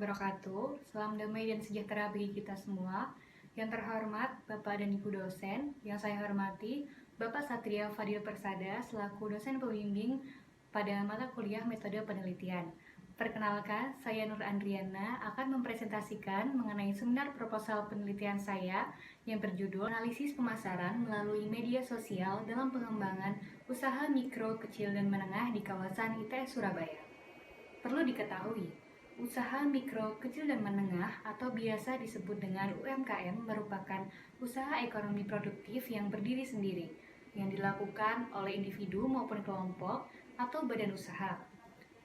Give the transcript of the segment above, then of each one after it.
wabarakatuh. Salam damai dan sejahtera bagi kita semua. Yang terhormat Bapak dan Ibu dosen, yang saya hormati Bapak Satria Fadil Persada selaku dosen pembimbing pada mata kuliah metode penelitian. Perkenalkan, saya Nur Andriana akan mempresentasikan mengenai seminar proposal penelitian saya yang berjudul Analisis Pemasaran melalui Media Sosial dalam Pengembangan Usaha Mikro, Kecil, dan Menengah di kawasan ITS Surabaya. Perlu diketahui, usaha mikro, kecil, dan menengah atau biasa disebut dengan UMKM merupakan usaha ekonomi produktif yang berdiri sendiri, yang dilakukan oleh individu maupun kelompok atau badan usaha.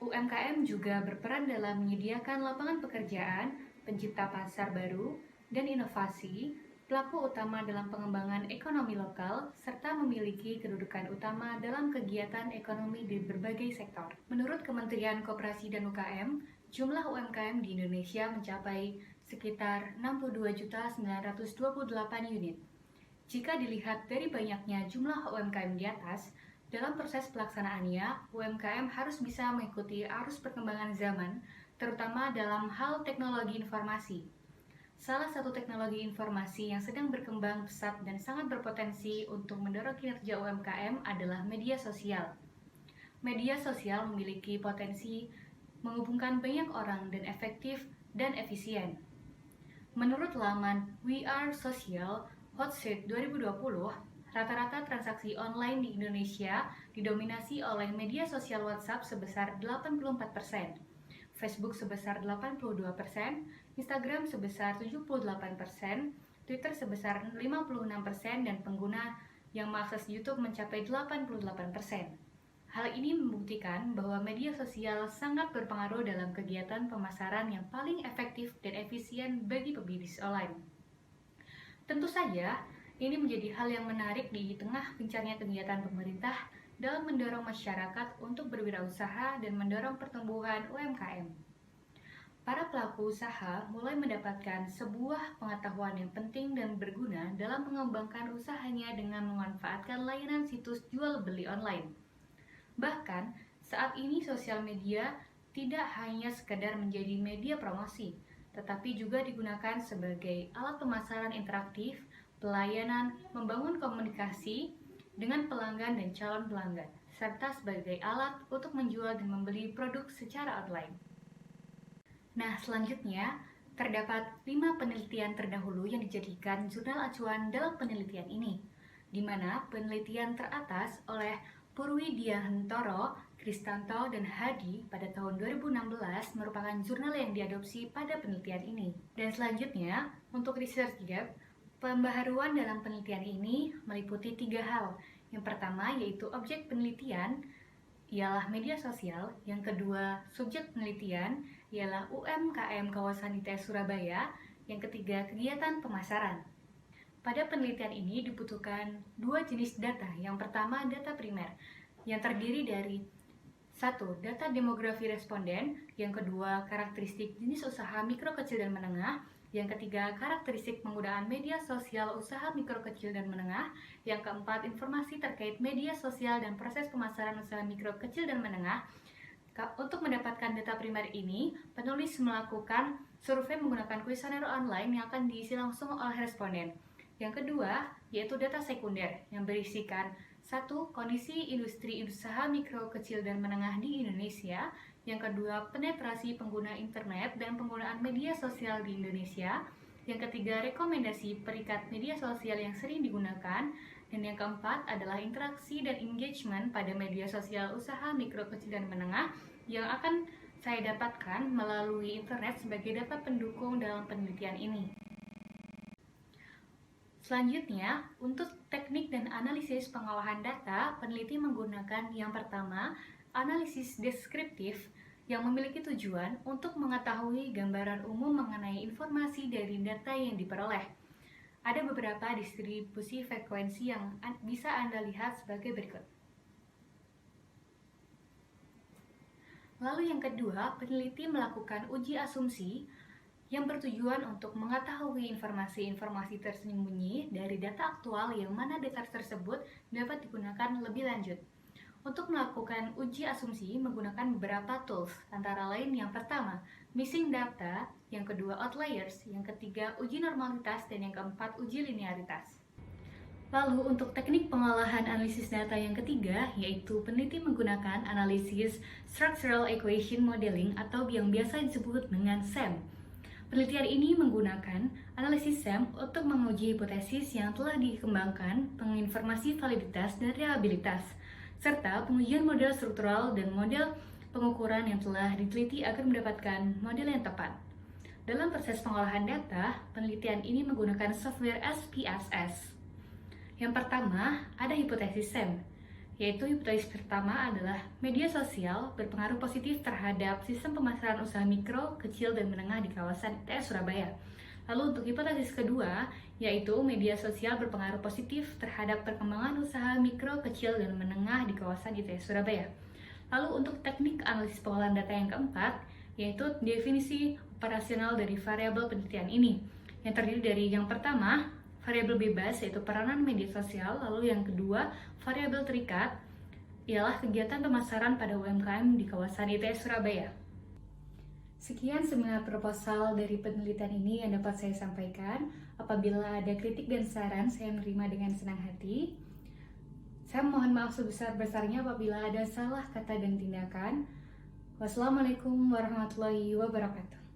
UMKM juga berperan dalam menyediakan lapangan pekerjaan, pencipta pasar baru, dan inovasi, pelaku utama dalam pengembangan ekonomi lokal, serta memiliki kedudukan utama dalam kegiatan ekonomi di berbagai sektor. Menurut Kementerian Koperasi dan UKM, jumlah UMKM di Indonesia mencapai sekitar 62.928 unit. Jika dilihat dari banyaknya jumlah UMKM di atas, dalam proses pelaksanaannya, UMKM harus bisa mengikuti arus perkembangan zaman, terutama dalam hal teknologi informasi. Salah satu teknologi informasi yang sedang berkembang pesat dan sangat berpotensi untuk mendorong kinerja UMKM adalah media sosial. Media sosial memiliki potensi menghubungkan banyak orang dan efektif dan efisien. Menurut laman We Are Social Hotseat 2020, rata-rata transaksi online di Indonesia didominasi oleh media sosial WhatsApp sebesar 84%, Facebook sebesar 82%, Instagram sebesar 78%, Twitter sebesar 56%, dan pengguna yang mengakses YouTube mencapai 88%. Hal ini membuktikan bahwa media sosial sangat berpengaruh dalam kegiatan pemasaran yang paling efektif dan efisien bagi pebisnis online. Tentu saja, ini menjadi hal yang menarik di tengah gencarnya kegiatan pemerintah dalam mendorong masyarakat untuk berwirausaha dan mendorong pertumbuhan UMKM. Para pelaku usaha mulai mendapatkan sebuah pengetahuan yang penting dan berguna dalam mengembangkan usahanya dengan memanfaatkan layanan situs jual beli online. Bahkan, saat ini sosial media tidak hanya sekedar menjadi media promosi, tetapi juga digunakan sebagai alat pemasaran interaktif, pelayanan, membangun komunikasi dengan pelanggan dan calon pelanggan, serta sebagai alat untuk menjual dan membeli produk secara online. Nah, selanjutnya, terdapat 5 penelitian terdahulu yang dijadikan jurnal acuan dalam penelitian ini, di mana penelitian teratas oleh Purwi Diahentoro, Kristanto, dan Hadi pada tahun 2016 merupakan jurnal yang diadopsi pada penelitian ini. Dan selanjutnya, untuk research gap, pembaharuan dalam penelitian ini meliputi 3 hal. Yang pertama yaitu objek penelitian, ialah media sosial. Yang kedua, subjek penelitian, ialah UMKM kawasan ITS Surabaya. Yang ketiga, kegiatan pemasaran. Pada penelitian ini dibutuhkan 2 jenis data. Yang pertama, data primer, yang terdiri dari 1. Data demografi responden. Yang kedua, karakteristik jenis usaha mikro, kecil, dan menengah. Yang ketiga, karakteristik penggunaan media sosial usaha mikro, kecil, dan menengah. Yang keempat, informasi terkait media sosial dan proses pemasaran usaha mikro, kecil, dan menengah. Untuk mendapatkan data primer ini, penulis melakukan survei menggunakan kuesioner online yang akan diisi langsung oleh responden. Yang kedua, yaitu data sekunder yang berisikan 1. Kondisi industri usaha mikro, kecil, dan menengah di Indonesia. Yang kedua, penetrasi pengguna internet dan penggunaan media sosial di Indonesia. Yang ketiga, rekomendasi perikat media sosial yang sering digunakan. Dan yang keempat adalah interaksi dan engagement pada media sosial usaha mikro, kecil, dan menengah yang akan saya dapatkan melalui internet sebagai data pendukung dalam penelitian ini. Selanjutnya, untuk teknik dan analisis pengolahan data, peneliti menggunakan yang pertama, analisis deskriptif yang memiliki tujuan untuk mengetahui gambaran umum mengenai informasi dari data yang diperoleh. Ada beberapa distribusi frekuensi yang bisa Anda lihat sebagai berikut. Lalu yang kedua, peneliti melakukan uji asumsi yang bertujuan untuk mengetahui informasi-informasi tersembunyi dari data aktual yang mana data tersebut dapat digunakan lebih lanjut. Untuk melakukan uji asumsi menggunakan beberapa tools, antara lain yang pertama, missing data, yang kedua outliers, yang ketiga uji normalitas, dan yang keempat uji linearitas. Lalu untuk teknik pengolahan analisis data yang ketiga, yaitu peneliti menggunakan analisis Structural Equation Modeling atau yang biasa disebut dengan SEM. Penelitian ini menggunakan analisis SEM untuk menguji hipotesis yang telah dikembangkan, penginformasi validitas dan reliabilitas, serta pengujian model struktural dan model pengukuran yang telah diteliti agar mendapatkan model yang tepat. Dalam proses pengolahan data, penelitian ini menggunakan software SPSS. Yang pertama, ada hipotesis SEM, yaitu hipotesis pertama adalah media sosial berpengaruh positif terhadap sistem pemasaran usaha mikro, kecil, dan menengah di kawasan ITS Surabaya. Lalu untuk hipotesis kedua, yaitu media sosial berpengaruh positif terhadap perkembangan usaha mikro, kecil, dan menengah di kawasan ITS Surabaya. Lalu untuk teknik analisis pengolahan data yang keempat, yaitu definisi operasional dari variabel penelitian ini, yang terdiri dari yang pertama, variabel bebas yaitu peranan media sosial, lalu yang kedua, variabel terikat ialah kegiatan pemasaran pada UMKM di kawasan ITS Surabaya. Sekian seminar proposal dari penelitian ini yang dapat saya sampaikan. Apabila ada kritik dan saran, saya menerima dengan senang hati. Saya mohon maaf sebesar-besarnya apabila ada salah kata dan tindakan. Wassalamualaikum warahmatullahi wabarakatuh.